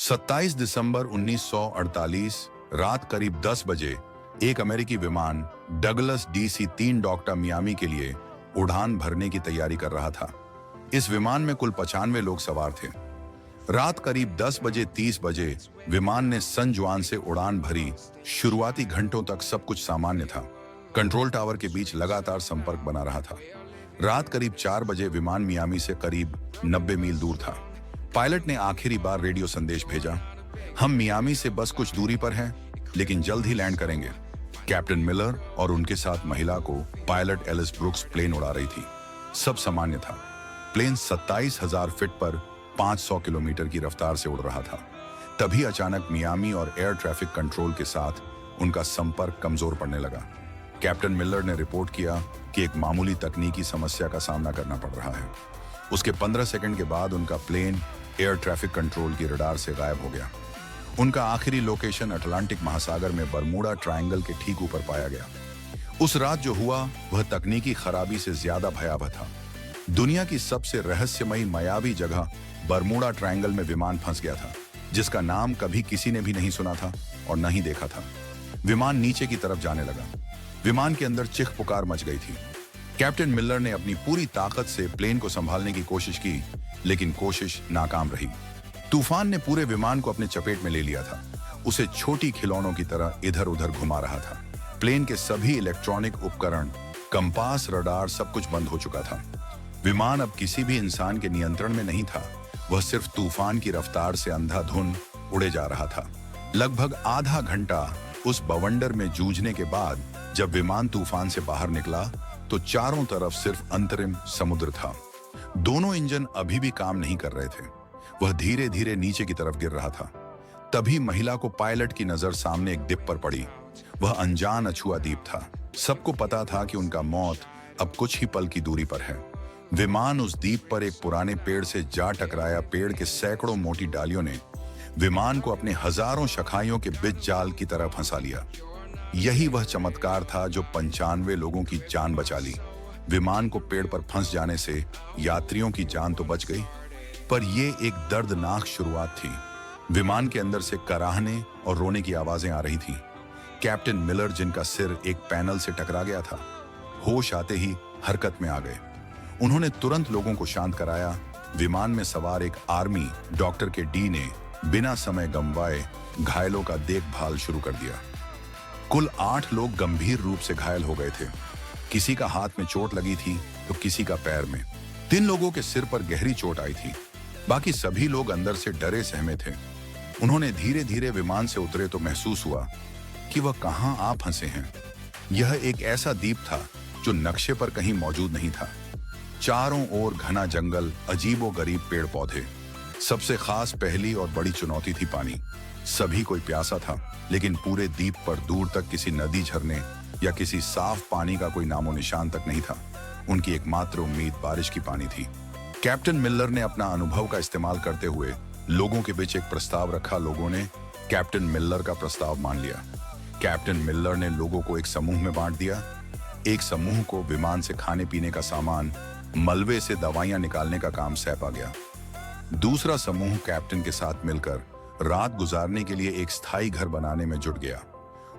27 दिसंबर 1948 रात करीब 10 बजे एक अमेरिकी विमान डगलस DC-3 डॉक्टर मियामी के लिए उड़ान भरने की तैयारी कर रहा था। इस विमान में कुल 95 लोग सवार थे। रात करीब 10 बजे 30 बजे विमान ने सन जुआन से उड़ान भरी। शुरुआती घंटों तक सब कुछ सामान्य था। कंट्रोल टावर के बीच लगातार संपर्क बना रहा था। रात करीब 4 बजे विमान मियामी से करीब 90 मील दूर था। पायलट ने आखिरी बार रेडियो संदेश भेजा, हम मियामी से बस कुछ दूरी पर हैं, लेकिन जल्द ही लैंड करेंगे। कैप्टन मिलर और उनके साथ महिला को पायलट एलिस ब्रुक्स प्लेन उड़ा रही थी। सब सामान्य था। प्लेन 27,000 फीट पर 500 किलोमीटर की रफ्तार से उड़ रहा था। तभी अचानक मियामी और एयर ट्रैफिक कंट्रोल के साथ उनका संपर्क कमजोर पड़ने लगा। कैप्टन मिलर ने रिपोर्ट किया कि एक मामूली तकनीकी समस्या का सामना करना पड़ रहा है। उसके 15 सेकंड के बाद उनका प्लेन एयर ट्रैफिक कंट्रोल की रडार से गायब हो गया। उनका आखिरी लोकेशन अटलांटिक महासागर में बरमूडा ट्रायंगल के ठीक ऊपर पाया गया। उस रात जो हुआ वह तकनीकी खराबी से ज्यादा भयावह था। दुनिया की सबसे रहस्यमयी मायावी जगह बरमूडा ट्रायंगल में विमान फंस गया था, जिसका नाम कभी किसी ने भी नहीं सुना था और न ही देखा था। विमान नीचे की तरफ जाने लगा। विमान के अंदर चीख पुकार मच गई थी। कैप्टन मिलर ने अपनी पूरी ताकत से प्लेन को संभालने की कोशिश की, लेकिन कोशिश नाकाम रही। तूफान ने पूरे विमान को अपने चपेट में ले लिया था। उसे छोटी खिलौनों की तरह इधर उधर घुमा रहा था। प्लेन के सभी इलेक्ट्रॉनिक उपकरण, कंपास, रडार, सब कुछ बंद हो चुका था। विमान अब किसी भी इंसान के नियंत्रण में नहीं था। वह सिर्फ तूफान की रफ्तार से अंधाधुंध उड़े जा रहा था। लगभग आधा घंटा उस बवंडर में जूझने के बाद जब विमान तूफान से बाहर निकला तो चारों तरफ सिर्फ अंतरिम समुद्र था। दोनों इंजन अभी भी काम नहीं कर रहे थे। वह धीरे धीरे नीचे की तरफ गिर रहा था। तभी महिला को पायलट की नजर सामने एक द्वीप पर पड़ी। वह अनजान अछुआ द्वीप था। सबको पता था कि उनका मौत अब कुछ ही पल की दूरी पर है। विमान उस द्वीप पर एक पुराने पेड़ से जा टकराया। पेड़ के सैकड़ों मोटी डालियों ने विमान को अपने हजारों शखाइयों के बीच जाल की तरह फंसा लिया। यही वह चमत्कार था जो 95 लोगों की जान बचा ली। विमान को पेड़ पर फंस जाने से यात्रियों की जान तो बच गई, पर यह एक दर्दनाक शुरुआत थी। विमान के अंदर से कराहने और रोने की आवाजें आ रही थीं। कैप्टन मिलर, जिनका सिर एक पैनल से टकरा गया था, होश आते ही हरकत में आ गए। उन्होंने तुरंत लोगों को शांत कराया। विमान में सवार एक आर्मी डॉक्टर के डी ने बिना समय गंवाए घायलों का देखभाल शुरू कर दिया। कुल 8 लोग गंभीर रूप से घायल हो गए थे। किसी का हाथ में चोट लगी थी तो किसी का पैर में। 3 लोगों के सिर पर गहरी चोट आई थी। बाकी सभी लोग अंदर से डरे सहमे थे। उन्होंने धीरे धीरे विमान से उतरे तो महसूस हुआ कि वह कहां आ फंसे हैं। यह एक ऐसा द्वीप था जो नक्शे पर कहीं मौजूद नहीं था। चारों ओर घना जंगल, अजीबोगरीब पेड़ पौधे। सबसे खास पहली और बड़ी चुनौती थी पानी। सभी कोई प्यासा था, लेकिन पूरे द्वीप पर दूर तक किसी नदी, झरने या किसी साफ पानी का कोई नामो निशान तक नहीं था। उनकी एकमात्र उम्मीद बारिश की पानी थी। कैप्टन मिलर ने अपना अनुभव का इस्तेमाल करते हुए लोगों के बीच एक प्रस्ताव रखा। लोगों ने कैप्टन मिलर का प्रस्ताव मान लिया। कैप्टन मिलर ने लोगों को एक समूह में बांट दिया। एक समूह को विमान से खाने पीने का सामान, मलबे से दवाइयां निकालने का काम सौंपा गया। दूसरा समूह कैप्टन के साथ मिलकर रात गुजारने के लिए एक स्थायी घर बनाने में जुट गया।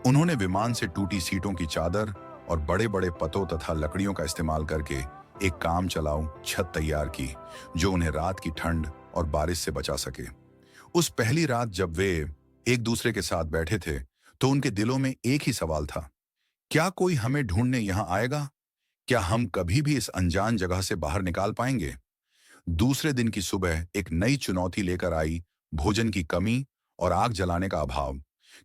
उन्होंने विमान से टूटी सीटों की चादर और बड़े बड़े पत्तों तथा लकड़ियों का इस्तेमाल करके एक काम चलाऊ छत तैयार की, जो उन्हें रात की ठंड और बारिश से बचा सके। उस पहली रात जब वे एक दूसरे के साथ बैठे थे तो उनके दिलों में एक ही सवाल था, क्या कोई हमें ढूंढने यहां आएगा? क्या हम कभी भी इस अनजान जगह से बाहर निकाल पाएंगे? दूसरे दिन की सुबह एक नई चुनौती लेकर आई। भोजन की कमी और आग जलाने का अभाव,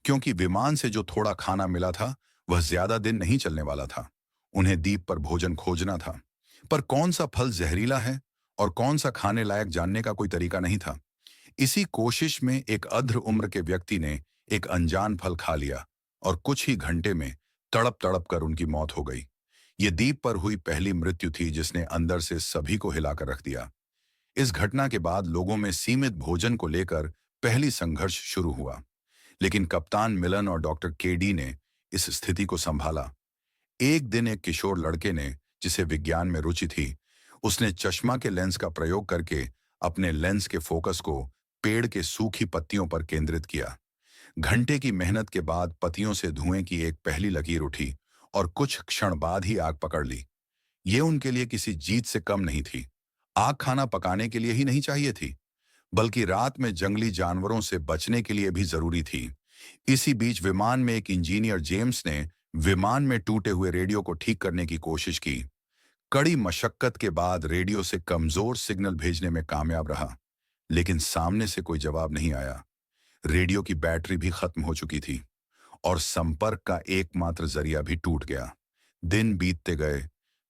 क्योंकि विमान से जो थोड़ा खाना मिला था वह ज्यादा दिन नहीं चलने वाला था। उन्हें द्वीप पर भोजन खोजना था, पर कौन सा फल जहरीला है और कौन सा खाने लायक जानने का कोई तरीका नहीं था। इसी कोशिश में एक अध्र उम्र के व्यक्ति ने एक अनजान फल खा लिया और कुछ ही घंटे में तड़प तड़प कर उनकी मौत हो गई। ये द्वीप पर हुई पहली मृत्यु थी जिसने अंदर से सभी को हिलाकर रख दिया। इस घटना के बाद लोगों में सीमित भोजन को लेकर पहली संघर्ष शुरू हुआ, लेकिन कप्तान मिलन और डॉक्टर केडी ने इस स्थिति को संभाला। एक दिन एक किशोर लड़के ने, जिसे विज्ञान में रुचि थी, उसने चश्मा के लेंस का प्रयोग करके अपने लेंस के फोकस को पेड़ के सूखी पत्तियों पर केंद्रित किया। घंटे की मेहनत के बाद पत्तियों से धुएं की एक पहली लकीर उठी और कुछ क्षण बाद ही आग पकड़ ली। ये उनके लिए किसी जीत से कम नहीं थी। आग खाना पकाने के लिए ही नहीं चाहिए थी, बल्कि रात में जंगली जानवरों से बचने के लिए भी जरूरी थी। इसी बीच विमान में एक इंजीनियर जेम्स ने विमान में टूटे हुए रेडियो को ठीक करने की कोशिश की। कड़ी मशक्कत के बाद रेडियो से कमजोर सिग्नल भेजने में कामयाब रहा, लेकिन सामने से कोई जवाब नहीं आया। रेडियो की बैटरी भी खत्म हो चुकी थी और संपर्क का एकमात्र जरिया भी टूट गया। दिन बीतते गए।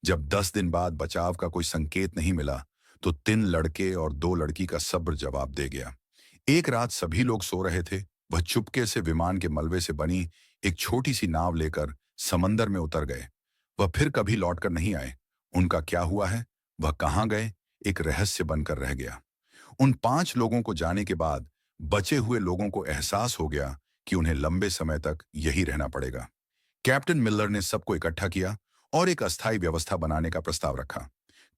जब 10 दिन बाद बचाव का कोई संकेत नहीं मिला, तो 3 लड़के और 2 लड़की का सब्र जवाब दे गया। एक रात सभी लोग सो रहे थे। वह चुपके से विमान के मलबे से बनी एक छोटी सी नाव लेकर समंदर में उतर गए। वह फिर कभी लौटकर नहीं आए। उनका क्या हुआ है, वह कहाँ गए, एक रहस्य बनकर रह गया। उन 5 लोगों को जाने के बाद बचे हुए लोगों को एहसास हो गया कि उन्हें लंबे समय तक यही रहना पड़ेगा। कैप्टन मिलर ने सबको इकट्ठा किया और एक अस्थायी व्यवस्था बनाने का प्रस्ताव रखा।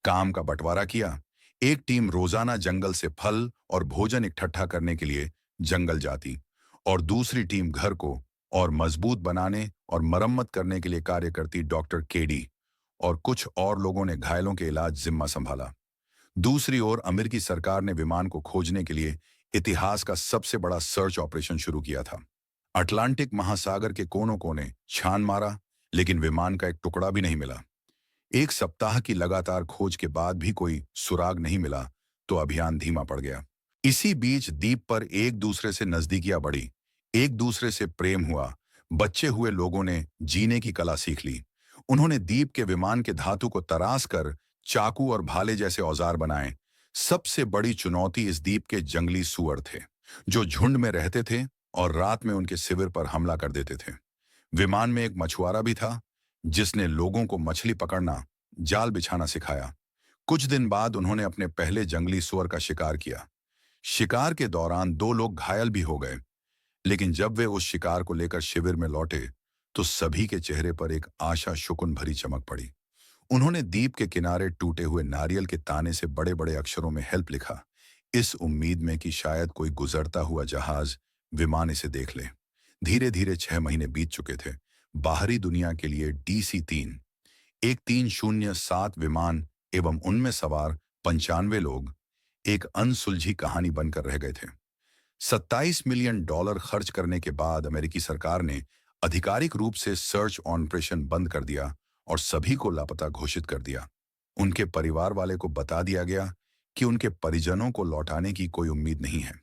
काम का बंटवारा किया। एक टीम रोजाना जंगल से फल और भोजन इकट्ठा करने के लिए जंगल जाती और दूसरी टीम घर को और मजबूत बनाने और मरम्मत करने के लिए कार्य करती। डॉक्टर केडी और कुछ और लोगों ने घायलों के इलाज जिम्मा संभाला। दूसरी ओर अमेरिकी सरकार ने विमान को खोजने के लिए इतिहास का सबसे बड़ा सर्च ऑपरेशन शुरू किया था। अटलांटिक महासागर के कोनों कोने छान मारा, लेकिन विमान का एक टुकड़ा भी नहीं मिला। 1 सप्ताह की लगातार खोज के बाद भी कोई सुराग नहीं मिला, तो अभियान धीमा पड़ गया। इसी बीच द्वीप पर एक दूसरे से नजदीकियां बढ़ी, एक दूसरे से प्रेम हुआ। बच्चे हुए लोगों ने जीने की कला सीख ली। उन्होंने द्वीप के विमान के धातु को तराश कर चाकू और भाले जैसे औजार बनाए। सबसे बड़ी चुनौती इस द्वीप के जंगली सूअर थे, जो झुंड में रहते थे और रात में उनके शिविर पर हमला कर देते थे। विमान में एक मछुआरा भी था, जिसने लोगों को मछली पकड़ना, जाल बिछाना सिखाया। कुछ दिन बाद उन्होंने अपने पहले जंगली सूअर का शिकार किया। शिकार के दौरान 2 लोग घायल भी हो गए, लेकिन जब वे उस शिकार को लेकर शिविर में लौटे, तो सभी के चेहरे पर एक आशा शुकुन भरी चमक पड़ी। उन्होंने द्वीप के किनारे टूटे हुए नारियल के ताने से बड़े बड़े अक्षरों में हेल्प लिखा, इस उम्मीद में कि शायद कोई गुजरता हुआ जहाज विमान इसे देख ले। धीरे धीरे 6 महीने बीत चुके थे। बाहरी दुनिया के लिए DC-3 एक 307 विमान एवं उनमें सवार 95 लोग एक अनसुलझी कहानी बनकर रह गए थे। $27 मिलियन खर्च करने के बाद अमेरिकी सरकार ने आधिकारिक रूप से सर्च ऑपरेशन बंद कर दिया और सभी को लापता घोषित कर दिया। उनके परिवार वाले को बता दिया गया कि उनके परिजनों को लौटाने की कोई उम्मीद नहीं है।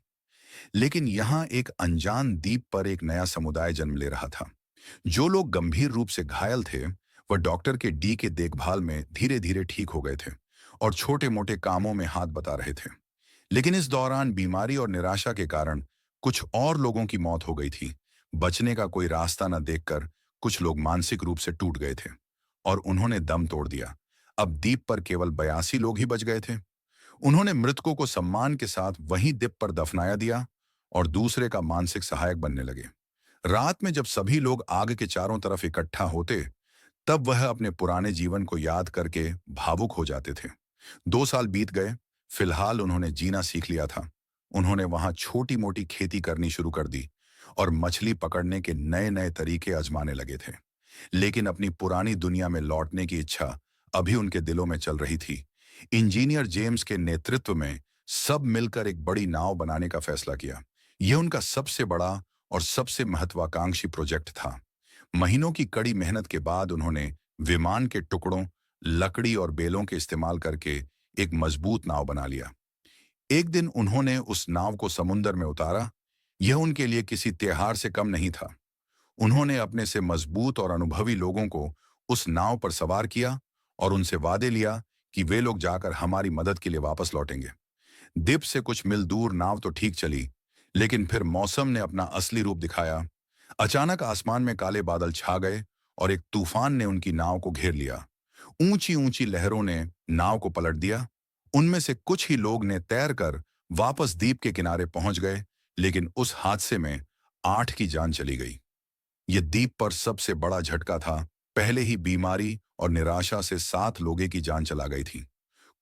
लेकिन यहाँ एक अनजान द्वीप पर एक नया समुदाय जन्म ले रहा था। जो लोग गंभीर रूप से घायल थे, वह डॉक्टर के डी के देखभाल में धीरे धीरे ठीक हो गए थे और छोटे मोटे कामों में हाथ बटा रहे थे। लेकिन इस दौरान बीमारी और निराशा के कारण कुछ और लोगों की मौत हो गई थी। बचने का कोई रास्ता न देखकर कुछ लोग मानसिक रूप से टूट गए थे और उन्होंने दम तोड़ दिया। अब द्वीप पर केवल 82 लोग ही बच गए थे। उन्होंने मृतकों को सम्मान के साथ वहीं द्वीप पर दफनाया दिया और दूसरे का मानसिक सहायक बनने लगे। रात में जब सभी लोग आग के चारों तरफ इकट्ठा होते, तब वह अपने पुराने जीवन को याद करके भावुक हो जाते थे। 2 साल बीत गए। फिलहाल उन्होंने जीना सीख लिया था। उन्होंने वहां छोटी मोटी खेती करनी शुरू कर दी और मछली पकड़ने के नए नए तरीके आजमाने लगे थे। लेकिन अपनी पुरानी दुनिया में लौटने की इच्छा अभी उनके दिलों में चल रही थी। इंजीनियर जेम्स के नेतृत्व में सब मिलकर एक बड़ी नाव बनाने का फैसला किया। यह उनका सबसे बड़ा और सबसे महत्वाकांक्षी प्रोजेक्ट था। महीनों की कड़ी मेहनत के बाद उन्होंने विमान के टुकड़ों, लकड़ी और बेलों के इस्तेमाल करके एक मजबूत नाव बना लिया। एक दिन उन्होंने उस नाव को समुद्र में उतारा। यह उनके लिए किसी त्योहार से कम नहीं था। उन्होंने अपने से मजबूत और अनुभवी लोगों को उस नाव पर सवार किया और उनसे वादे लिया कि वे लोग जाकर हमारी मदद के लिए वापस लौटेंगे। द्वीप से कुछ मील दूर नाव तो ठीक चली, लेकिन फिर मौसम ने अपना असली रूप दिखाया। अचानक आसमान में काले बादल छा गए और एक तूफान ने उनकी नाव को घेर लिया। ऊंची ऊंची लहरों ने नाव को पलट दिया। उनमें से कुछ ही लोग ने तैरकर वापस द्वीप के किनारे पहुंच गए, लेकिन उस हादसे में 8 की जान चली गई। यह द्वीप पर सबसे बड़ा झटका था। पहले ही बीमारी और निराशा से 7 लोगों की जान चला गई थी।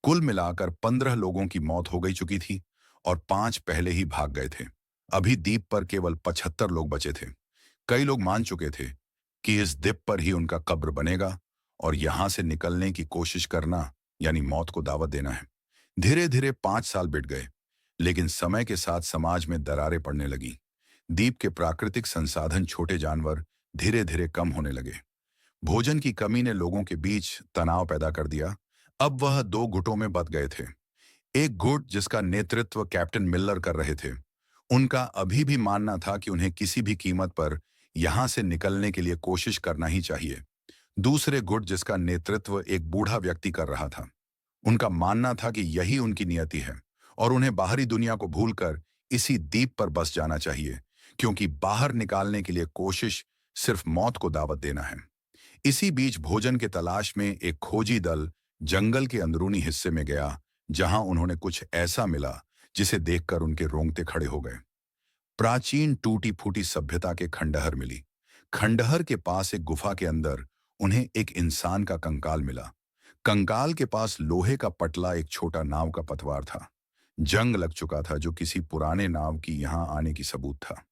कुल मिलाकर 15 लोगों की मौत हो गई चुकी थी और 5 पहले ही भाग गए थे। अभी द्वीप पर केवल 75 लोग बचे थे। कई लोग मान चुके थे कि इस द्वीप पर ही उनका कब्र बनेगा और यहां से निकलने की कोशिश करना यानी मौत को दावत देना है। धीरे धीरे 5 साल बीत गए, लेकिन समय के साथ समाज में दरारें पड़ने लगी। द्वीप के प्राकृतिक संसाधन, छोटे जानवर धीरे धीरे कम होने लगे। भोजन की कमी ने लोगों के बीच तनाव पैदा कर दिया। अब वह दो गुटों में बंट गए थे। एक गुट जिसका नेतृत्व कैप्टन मिलर कर रहे थे, उनका अभी भी मानना था कि उन्हें किसी भी कीमत पर यहां से निकलने के लिए कोशिश करना ही चाहिए। दूसरे गुट जिसका नेतृत्व एक बूढ़ा व्यक्ति कर रहा था, उनका मानना था कि यही उनकी नियति है और उन्हें बाहरी दुनिया को भूलकर इसी द्वीप पर बस जाना चाहिए, क्योंकि बाहर निकालने के लिए कोशिश सिर्फ मौत को दावत देना है। इसी बीच भोजन के तलाश में एक खोजी दल जंगल के अंदरूनी हिस्से में गया, जहां उन्होंने कुछ ऐसा मिला जिसे देखकर उनके रोंगटे खड़े हो गए। प्राचीन टूटी फूटी सभ्यता के खंडहर मिली। खंडहर के पास एक गुफा के अंदर उन्हें एक इंसान का कंकाल मिला। कंकाल के पास लोहे का पटला, एक छोटा नाव का पतवार था। जंग लग चुका था, जो किसी पुराने नाव की यहां आने की सबूत था।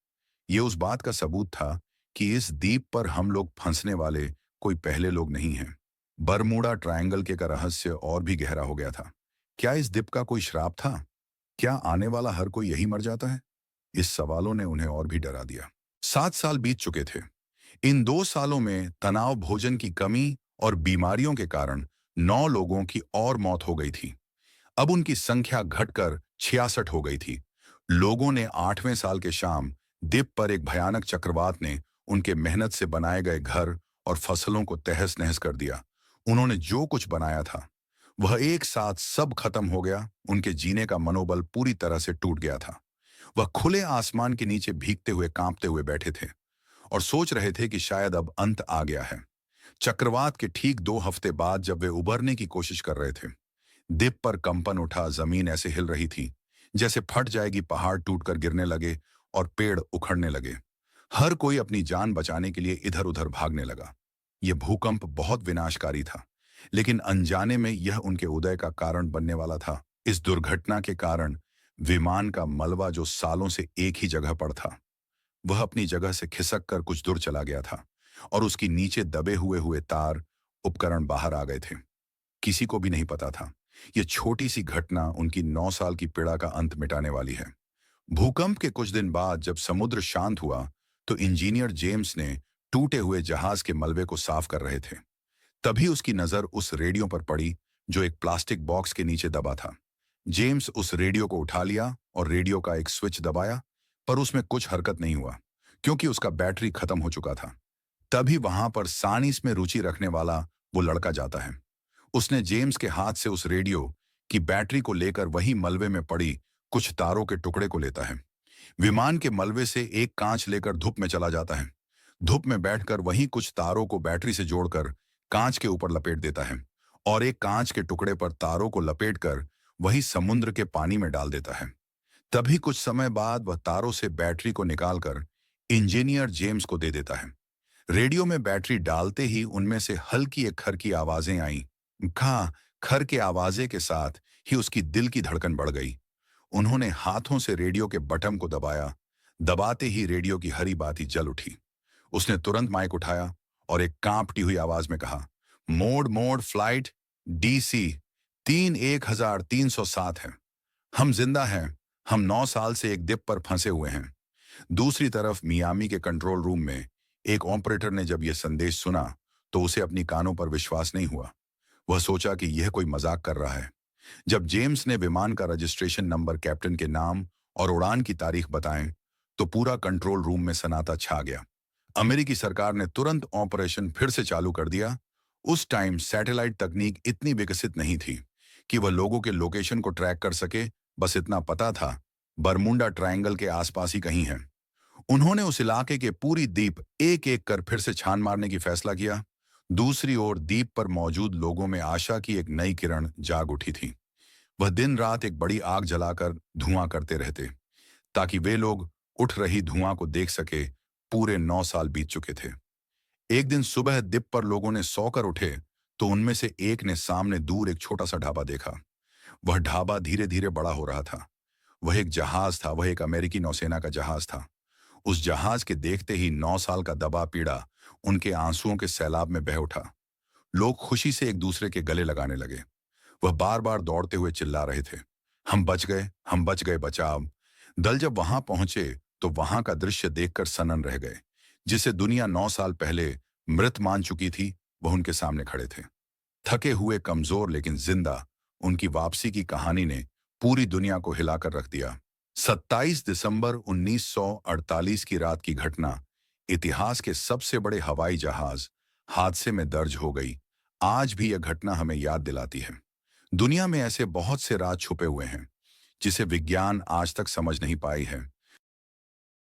ये उस बात का सबूत था कि इस द्वीप पर हम लोग फंसने वाले कोई पहले लोग नहीं हैं। बरमूडा ट्रायंगल के का रहस्य और भी गहरा हो गया था। क्या इस द्वीप का कोई श्राप था? क्या आने वाला हर कोई यही मर जाता है? इस सवालों ने उन्हें और भी डरा दिया। 7 साल बीत चुके थे। इन 2 सालों में तनाव, भोजन की कमी और बीमारियों के कारण 9 लोगों की और मौत हो गई थी। अब उनकी संख्या घटकर 66 हो गई थी। लोगों ने 8वें साल के शाम द्वीप पर एक भयानक चक्रवात ने उनके मेहनत से बनाए गए घर और फसलों को तहस नहस कर दिया। उन्होंने जो कुछ बनाया था वह एक साथ सब खत्म हो गया। उनके जीने का मनोबल पूरी तरह से टूट गया था। वह खुले आसमान के नीचे भीगते हुए, कांपते हुए बैठे थे और सोच रहे थे कि शायद अब अंत आ गया है। चक्रवात के ठीक 2 हफ्ते बाद जब वे उबरने की कोशिश कर रहे थे, द्वीप पर कंपन उठा। जमीन ऐसे हिल रही थी जैसे फट जाएगी। पहाड़ टूटकर गिरने लगे और पेड़ उखड़ने लगे। हर कोई अपनी जान बचाने के लिए इधर उधर भागने लगा। यह भूकंप बहुत विनाशकारी था, लेकिन अनजाने में यह उनके उदय का कारण बनने वाला था। इस दुर्घटना के कारण विमान का मलबा, जो सालों से एक ही जगह पर था, वह अपनी जगह से खिसक कर कुछ दूर चला गया था और उसकी नीचे दबे हुए हुए तार उपकरण बाहर आ गए थे। किसी को भी नहीं पता था यह छोटी सी घटना उनकी 9 साल की पीड़ा का अंत मिटाने वाली है। भूकंप के कुछ दिन बाद जब समुद्र शांत हुआ, तो इंजीनियर जेम्स ने टूटे हुए जहाज के मलबे को साफ कर रहे थे। तभी उसकी नजर उस रेडियो पर पड़ी जो एक प्लास्टिक बॉक्स के नीचे दबा था। जेम्स उस रेडियो को उठा लिया और रेडियो का एक स्विच दबाया, पर उसमें कुछ हरकत नहीं हुआ क्योंकि उसका बैटरी खत्म हो चुका था। तभी वहां पर साइंस में रुचि रखने वाला वो लड़का जाता है। उसने जेम्स के हाथ से उस रेडियो की बैटरी को लेकर वही मलबे में पड़ी कुछ तारों के टुकड़े को लेता है। विमान के मलबे से एक कांच लेकर धूप में चला जाता है। धूप में बैठकर वहीं कुछ तारों को बैटरी से जोड़कर कांच के ऊपर लपेट देता है और एक कांच के टुकड़े पर तारों को लपेटकर वही समुद्र के पानी में डाल देता है। तभी कुछ समय बाद वह तारों से बैटरी को निकालकर इंजीनियर जेम्स को दे देता है। रेडियो में बैटरी डालते ही उनमें से हल्की एक खर की आवाजें आईं। खा खर के आवाजे के साथ ही उसकी दिल की धड़कन बढ़ गई। उन्होंने हाथों से रेडियो के बटन को दबाया। दबाते ही रेडियो की हरी बाती जल उठी। उसने तुरंत माइक उठाया और एक कांपती हुई आवाज में कहा, मोड मोड फ्लाइट DC 31307 है। हम जिंदा हैं। हम 9 साल से एक द्वीप पर फंसे हुए हैं। दूसरी तरफ मियामी के कंट्रोल रूम में एक ऑपरेटर ने जब यह संदेश सुना तो उसे अपनी कानों पर विश्वास नहीं हुआ। वह सोचा कि यह कोई मजाक कर रहा है। जब जेम्स ने विमान का रजिस्ट्रेशन नंबर, कैप्टन के नाम और उड़ान की तारीख बताएं, तो पूरा कंट्रोल रूम में सन्नाटा छा गया। अमेरिकी सरकार ने तुरंत ऑपरेशन फिर से चालू कर दिया। उस टाइम सैटेलाइट तकनीक इतनी विकसित नहीं थी कि वह लोगों के लोकेशन को ट्रैक कर सके। बस इतना पता था, बरमुंडा ट्रायंगल के आसपास ही कहीं है। उन्होंने उस इलाके के पूरी द्वीप एक एक कर फिर से छान मारने की फैसला किया। दूसरी ओर द्वीप पर मौजूद लोगों में आशा की एक नई किरण जाग उठी थी। वह दिन रात एक बड़ी आग जलाकर धुआं करते रहते ताकि वे लोग उठ रही धुआं को देख सके। पूरे 9 साल बीत चुके थे। एक दिन सुबह द्वीप पर लोगों ने सोकर उठे तो उनमें से एक ने सामने दूर एक छोटा सा ढाबा देखा। वह ढाबा धीरे धीरे बड़ा हो रहा था। वह एक जहाज था, वह एक अमेरिकी नौसेना का जहाज था। उस जहाज के देखते ही 9 साल का दबा पीड़ा उनके आंसुओं के सैलाब में बह उठा। लोग खुशी से एक दूसरे के गले लगाने लगे। वह बार बार दौड़ते हुए चिल्ला रहे थे, हम बच गए, हम बच गए, बचाव। दल जब वहां पहुंचे तो वहां का दृश्य देखकर सनन रह गए। जिसे दुनिया 9 साल पहले मृत मान चुकी थी, वह उनके सामने खड़े थे। थके हुए, कमजोर लेकिन जिंदा। उनकी वापसी की कहानी ने पूरी दुनिया को हिलाकर रख दिया। 27 दिसंबर 1948 की रात की घटना इतिहास के सबसे बड़े हवाई जहाज हादसे में दर्ज हो गई। आज भी यह घटना हमें याद दिलाती है, दुनिया में ऐसे बहुत से राज छुपे हुए हैं जिसे विज्ञान आज तक समझ नहीं पाई है।